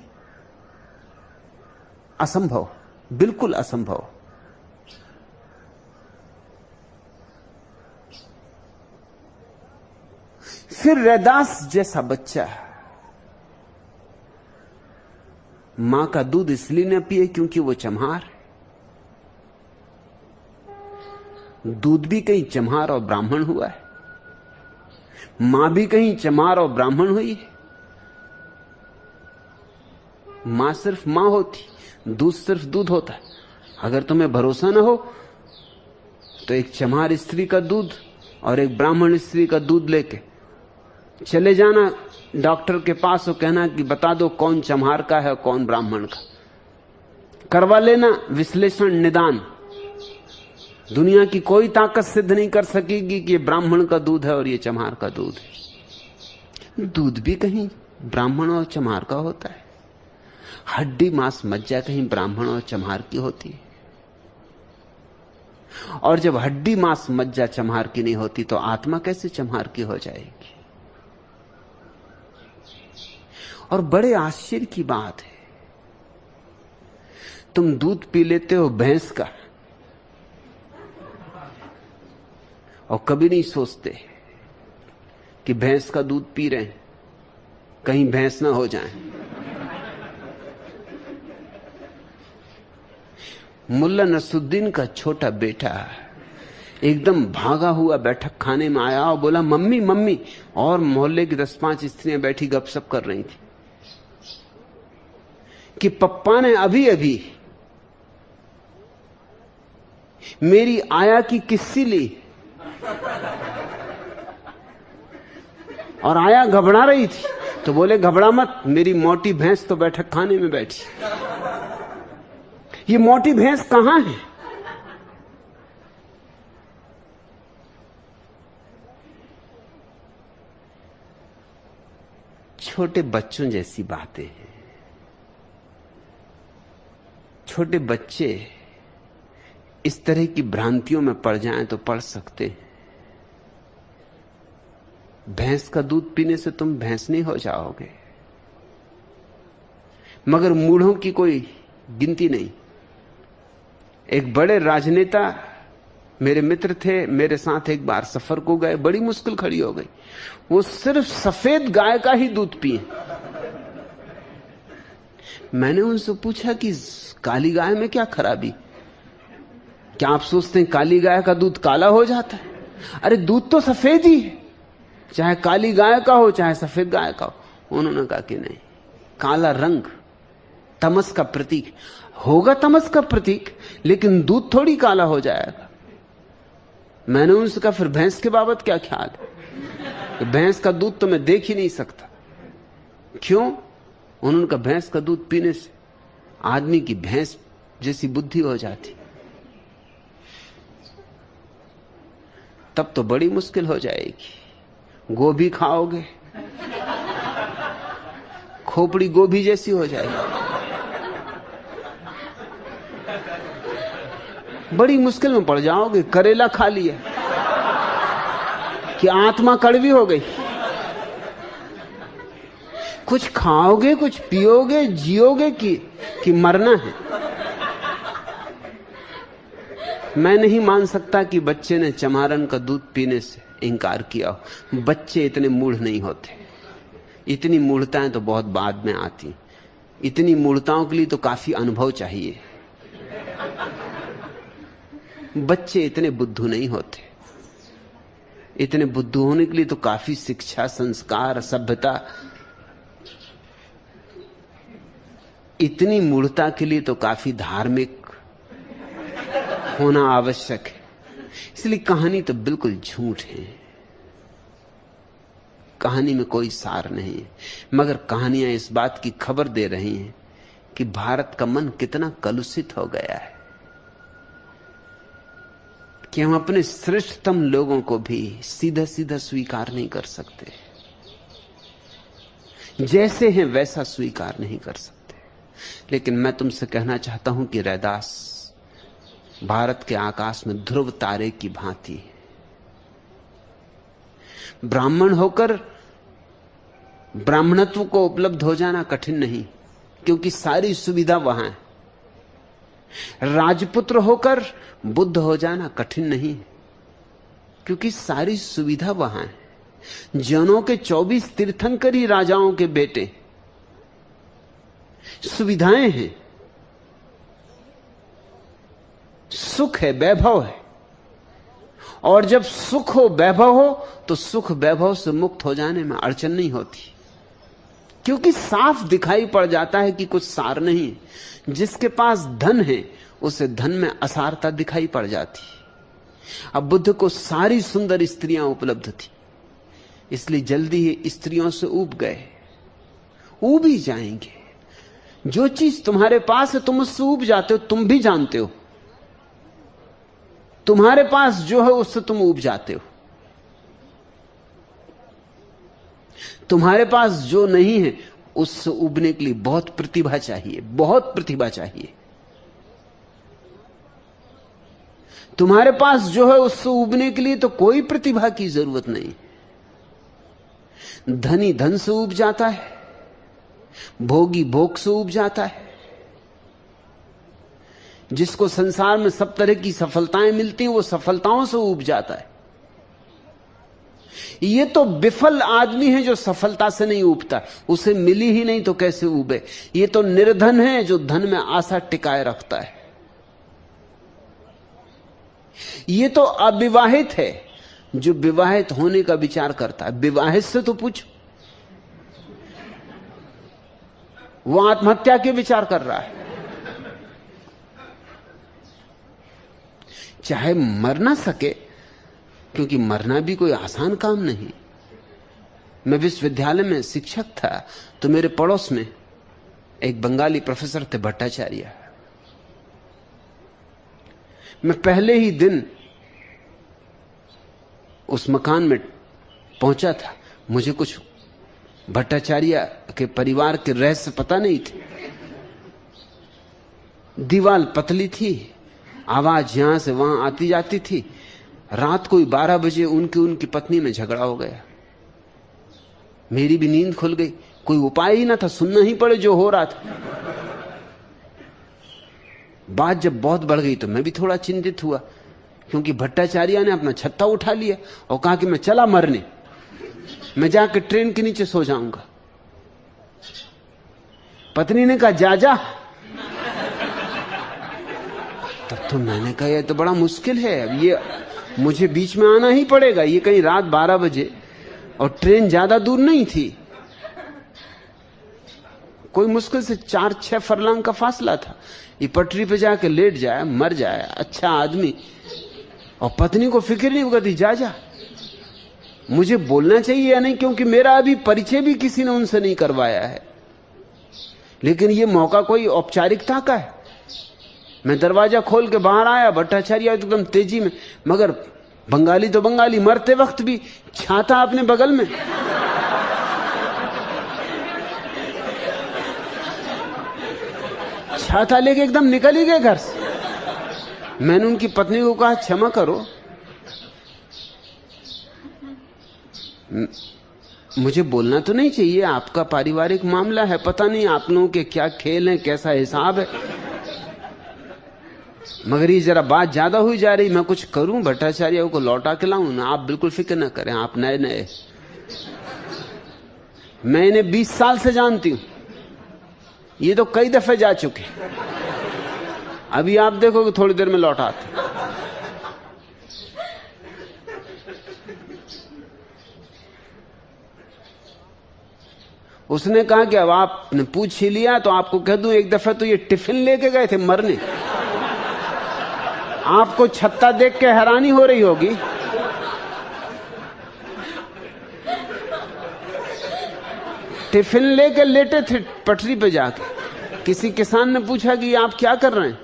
S1: असंभव, बिल्कुल असंभव। फिर रैदास जैसा बच्चा मां का दूध इसलिए न पिए क्योंकि वो चम्हार है। दूध भी कहीं चम्हार और ब्राह्मण हुआ है, मां भी कहीं चम्हार और ब्राह्मण हुई है। मां सिर्फ मां होती, दूध सिर्फ दूध होता है। अगर तुम्हें भरोसा न हो तो एक चम्हार स्त्री का दूध और एक ब्राह्मण स्त्री का दूध लेके चले जाना डॉक्टर के पास और कहना कि बता दो कौन चम्हार का है कौन ब्राह्मण का। करवा लेना विश्लेषण, निदान। दुनिया की कोई ताकत सिद्ध नहीं कर सकेगी कि ये ब्राह्मण का दूध है और ये चम्हार का दूध है। दूध भी कहीं ब्राह्मण और चम्हार का होता है, हड्डी मांस मज्जा कहीं ब्राह्मण और चम्हार की होती है। और जब हड्डी मांस मज्जा चम्हार की नहीं होती तो आत्मा कैसे चम्हार की हो जाएगी? और बड़े आश्चर्य की बात है, तुम दूध पी लेते हो भैंस का और कभी नहीं सोचते कि भैंस का दूध पी रहे हैं, कहीं भैंस ना हो जाए। मुल्ला नसरुद्दीन का छोटा बेटा एकदम भागा हुआ बैठक खाने में आया और बोला मम्मी मम्मी, और मोहल्ले की 10-5 स्त्रियां बैठी गपशप कर रही थी कि पप्पा ने अभी अभी मेरी आया की किस्सी ली और आया घबरा रही थी। तो बोले घबरा मत, मेरी मोटी भैंस तो बैठक खाने में बैठी। ये मोटी भैंस कहां है? छोटे बच्चों जैसी बातें हैं। छोटे बच्चे इस तरह की भ्रांतियों में पड़ जाएं तो पड़ सकते हैं। भैंस का दूध पीने से तुम भैंस नहीं हो जाओगे, मगर मूढ़ों की कोई गिनती नहीं। एक बड़े राजनेता मेरे मित्र थे, मेरे साथ एक बार सफर को गए, बड़ी मुश्किल खड़ी हो गई। वो सिर्फ सफेद गाय का ही दूध पिए। मैंने उनसे पूछा कि काली गाय में क्या खराबी? क्या आप सोचते हैं काली गाय का दूध काला हो जाता है? अरे दूध तो सफेद ही है, चाहे काली गाय का हो चाहे सफेद गाय का हो। उन्होंने कहा कि नहीं, काला रंग तमस का प्रतीक होगा, तमस का प्रतीक, लेकिन दूध थोड़ी काला हो जाएगा। मैंने उनसे कहा फिर भैंस के बाबत क्या ख्याल है? भैंस का दूध तो मैं देख ही नहीं सकता। क्यों? उन्होंने कहा भैंस का दूध पीने से आदमी की भैंस जैसी बुद्धि हो जाती, तब तो बड़ी मुश्किल हो जाएगी। गोभी खाओगे, खोपड़ी गोभी जैसी हो जाएगी। बड़ी मुश्किल में पड़ जाओगे। करेला खा लिया कि आत्मा कड़वी हो गई। कुछ खाओगे, कुछ पियोगे, जियोगे कि मरना है। मैं नहीं मान सकता कि बच्चे ने चमारन का दूध पीने से इंकार किया हो। बच्चे इतने मूढ़ नहीं होते। इतनी मूढ़ताएं तो बहुत बाद में आती। इतनी मूढ़ताओं के लिए तो काफी अनुभव चाहिए। बच्चे इतने बुद्धू नहीं होते। इतने बुद्धू होने के लिए तो काफी शिक्षा, संस्कार, सभ्यता। इतनी मूढ़ता के लिए तो काफी धार्मिक होना आवश्यक है। इसलिए कहानी तो बिल्कुल झूठ है। कहानी में कोई सार नहीं है, मगर कहानियां इस बात की खबर दे रही हैं कि भारत का मन कितना कलुषित हो गया है कि हम अपने श्रेष्ठतम लोगों को भी सीधा सीधा स्वीकार नहीं कर सकते। जैसे हैं वैसा स्वीकार नहीं कर सकते। लेकिन मैं तुमसे कहना चाहता हूं कि रैदास भारत के आकाश में ध्रुव तारे की भांति है। ब्राह्मण होकर ब्राह्मणत्व को उपलब्ध हो जाना कठिन नहीं, क्योंकि सारी सुविधा वहां है। राजपुत्र होकर बुद्ध हो जाना कठिन नहीं, क्योंकि सारी सुविधा वहां है। जनों के 24 तीर्थंकर ही राजाओं के बेटे। सुविधाएं हैं, सुख है, वैभव है। और जब सुख हो, वैभव हो, तो सुख वैभव से मुक्त हो जाने में अड़चन नहीं होती, क्योंकि साफ दिखाई पड़ जाता है कि कुछ सार नहीं है। जिसके पास धन है उसे धन में असारता दिखाई पड़ जाती। अब बुद्ध को सारी सुंदर स्त्रियां उपलब्ध थी, इसलिए जल्दी ही स्त्रियों से ऊब गए। ऊब ही जाएंगे। जो चीज तुम्हारे पास है तुम उससे ऊब जाते हो, तुम भी जानते हो। तुम्हारे पास जो है उससे तुम ऊब जाते हो। तुम्हारे पास जो नहीं है उससे उबने के लिए बहुत प्रतिभा चाहिए, बहुत प्रतिभा चाहिए। तुम्हारे पास जो है उससे उबने के लिए तो कोई प्रतिभा की जरूरत नहीं। धनी धन से उब जाता है, भोगी भोग से उब जाता है। जिसको संसार में सब तरह की सफलताएं मिलती हैं वो सफलताओं से उब जाता है। ये तो विफल आदमी है जो सफलता से नहीं उबता, उसे मिली ही नहीं तो कैसे उबे। ये तो निर्धन है जो धन में आशा टिकाए रखता है। ये तो अविवाहित है जो विवाहित होने का विचार करता है। विवाहित से तो पूछो, वो आत्महत्या के विचार कर रहा है। चाहे मर ना सके, क्योंकि मरना भी कोई आसान काम नहीं। मैं विश्वविद्यालय में शिक्षक था तो मेरे पड़ोस में एक बंगाली प्रोफेसर थे, भट्टाचार्य। मैं पहले ही दिन उस मकान में पहुंचा था। मुझे कुछ भट्टाचार्य के परिवार के रहस्य पता नहीं थे। दीवार पतली थी, आवाज यहां से वहां आती जाती थी। रात कोई 12 बजे उनकी पत्नी में झगड़ा हो गया। मेरी भी नींद खुल गई। कोई उपाय ही ना था, सुनना ही पड़े जो हो रहा था। बात जब बहुत बढ़ गई तो मैं भी थोड़ा चिंतित हुआ, क्योंकि भट्टाचार्य ने अपना छत्ता उठा लिया और कहा कि मैं चला मरने, मैं जाकर ट्रेन के नीचे सो जाऊंगा। पत्नी ने कहा जा जा। तब तो मैंने कहा यह तो बड़ा मुश्किल है, अब ये मुझे बीच में आना ही पड़ेगा। ये कहीं रात 12 बजे और ट्रेन ज्यादा दूर नहीं थी, कोई मुश्किल से 4-6 फरलांग का फासला था। ये पटरी पे जाके लेट जाए, मर जाए, अच्छा आदमी। और पत्नी को फिक्र नहीं होगा, जा जा। मुझे बोलना चाहिए या नहीं, क्योंकि मेरा अभी परिचय भी किसी ने उनसे नहीं करवाया है। लेकिन ये मौका कोई औपचारिकता का है। मैं दरवाजा खोल के बाहर आया, भट्टाचार्य एकदम तेजी में, मगर बंगाली तो बंगाली, मरते वक्त भी छाता अपने बगल में। छाता लेके एकदम निकल ही गए घर से। मैंने उनकी पत्नी को कहा क्षमा करो, मुझे बोलना तो नहीं चाहिए, आपका पारिवारिक मामला है, पता नहीं आप लोगों के क्या खेल हैं, कैसा हिसाब है, मगर ये जरा बात ज्यादा हुई जा रही। मैं कुछ करूं, भट्टाचार्य को लौटा के लाऊं ना? आप बिल्कुल फिक्र ना करें, आप नए नए, मैं इन्हें 20 साल से जानती हूं, ये तो कई दफे जा चुके। अभी आप देखोगे थोड़ी देर में लौटाते। उसने कहा कि अब आपने पूछ ही लिया तो आपको कह दूं, एक दफा तो ये टिफिन लेके गए थे मरने। आपको छत्ता देख के हैरानी हो रही होगी, टिफिन लेके लेटे थे पटरी पे जाके। किसी किसान ने पूछा कि आप क्या कर रहे हैं?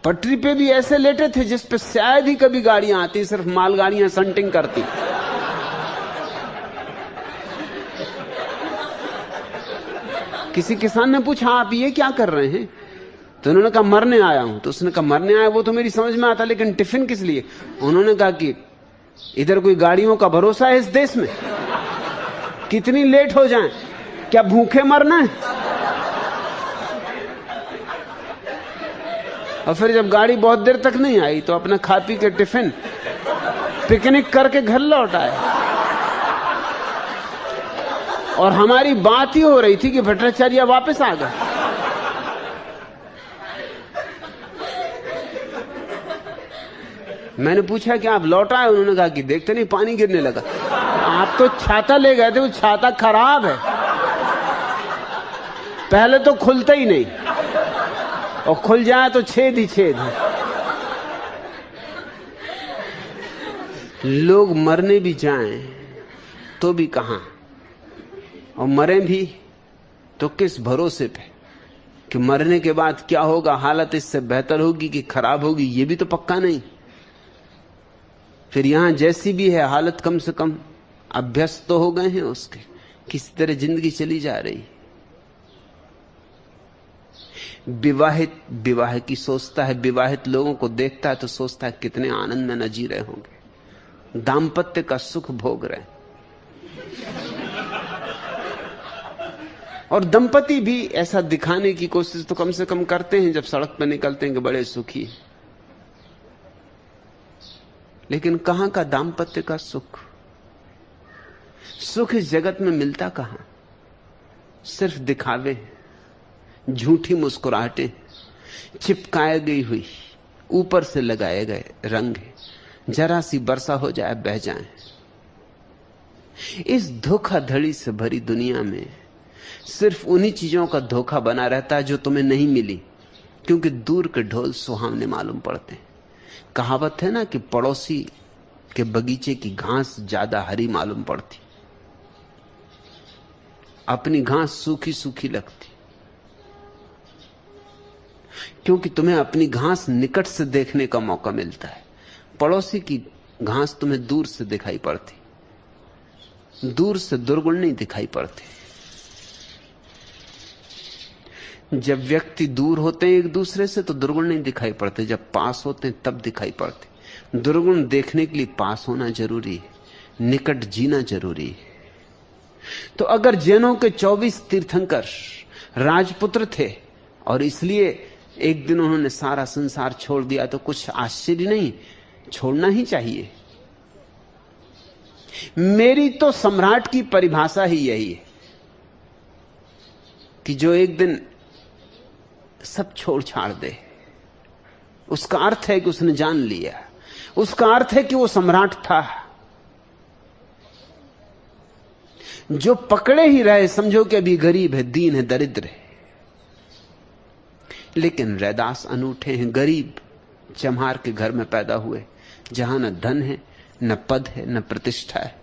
S1: पटरी पे भी ऐसे लेटे थे जिस पे शायद ही कभी गाड़ियां आती, सिर्फ मालगाड़ियां संटिंग करती। किसी किसान ने पूछा आप ये क्या कर रहे हैं? तो उन्होंने कहा मरने आया हूं। तो उसने कहा मरने आया, वो तो मेरी समझ में आता, लेकिन टिफिन किस लिए? उन्होंने कहा कि इधर कोई गाड़ियों का भरोसा है इस देश में? कितनी लेट हो जाएं, क्या भूखे मरना है? और फिर जब गाड़ी बहुत देर तक नहीं आई तो अपना खा पी के टिफिन पिकनिक करके घर लौट आए। और हमारी बात ही हो रही थी कि भट्टाचार्य वापस आ गए। मैंने पूछा कि आप लौट आए? उन्होंने कहा कि देखते नहीं पानी गिरने लगा। आप तो छाता ले गए थे, वो छाता खराब है, पहले तो खुलता ही नहीं, और खुल जाए तो छेद ही छेद है। लोग मरने भी जाएं तो भी कहां, और मरें भी तो किस भरोसे पे कि मरने के बाद क्या होगा, हालत इससे बेहतर होगी कि खराब होगी, ये भी तो पक्का नहीं। फिर यहां जैसी भी है हालत, कम से कम अभ्यस्त तो हो गए हैं उसके, किसी तरह जिंदगी चली जा रही। विवाहित विवाह की सोचता है, विवाहित लोगों को देखता है तो सोचता है कितने आनंद में न जी रहे होंगे, दाम्पत्य का सुख भोग रहे। और दंपति भी ऐसा दिखाने की कोशिश तो कम से कम करते हैं जब सड़क पर निकलते हैं कि बड़े सुखी हैं। लेकिन कहां का दाम्पत्य का सुख? सुख इस जगत में मिलता कहां? सिर्फ दिखावे, झूठी मुस्कुराहटें, चिपकाए गई हुई, ऊपर से लगाए गए रंग, जरा सी वर्षा हो जाए बह जाए। इस धोखाधड़ी से भरी दुनिया में सिर्फ उन्हीं चीजों का धोखा बना रहता है जो तुम्हें नहीं मिली, क्योंकि दूर के ढोल सुहावने मालूम पड़ते हैं। कहावत है ना कि पड़ोसी के बगीचे की घास ज्यादा हरी मालूम पड़ती, अपनी घास सूखी सूखी लगती, क्योंकि तुम्हें अपनी घास निकट से देखने का मौका मिलता है। पड़ोसी की घास तुम्हें दूर से दिखाई पड़ती, दूर से दुर्गुण नहीं दिखाई पड़ते। जब व्यक्ति दूर होते हैं एक दूसरे से तो दुर्गुण नहीं दिखाई पड़ते, जब पास होते हैं तब दिखाई पड़ते। दुर्गुण देखने के लिए पास होना जरूरी है, निकट जीना जरूरी है। तो अगर जैनों के 24 तीर्थंकर राजपुत्र थे और इसलिए एक दिन उन्होंने सारा संसार छोड़ दिया, तो कुछ आश्चर्य नहीं, छोड़ना ही चाहिए। मेरी तो सम्राट की परिभाषा ही यही है कि जो एक दिन सब छोड़ छाड़ दे, उसका अर्थ है कि उसने जान लिया, उसका अर्थ है कि वो सम्राट था। जो पकड़े ही रहे समझो कि अभी गरीब है, दीन है, दरिद्र है। लेकिन रैदास अनूठे हैं, गरीब चम्हार के घर में पैदा हुए, जहां न धन है, न पद है, न प्रतिष्ठा है,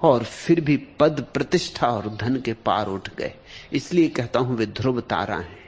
S1: और फिर भी पद, प्रतिष्ठा और धन के पार उठ गए। इसलिए कहता हूं वे ध्रुव तारा हैं।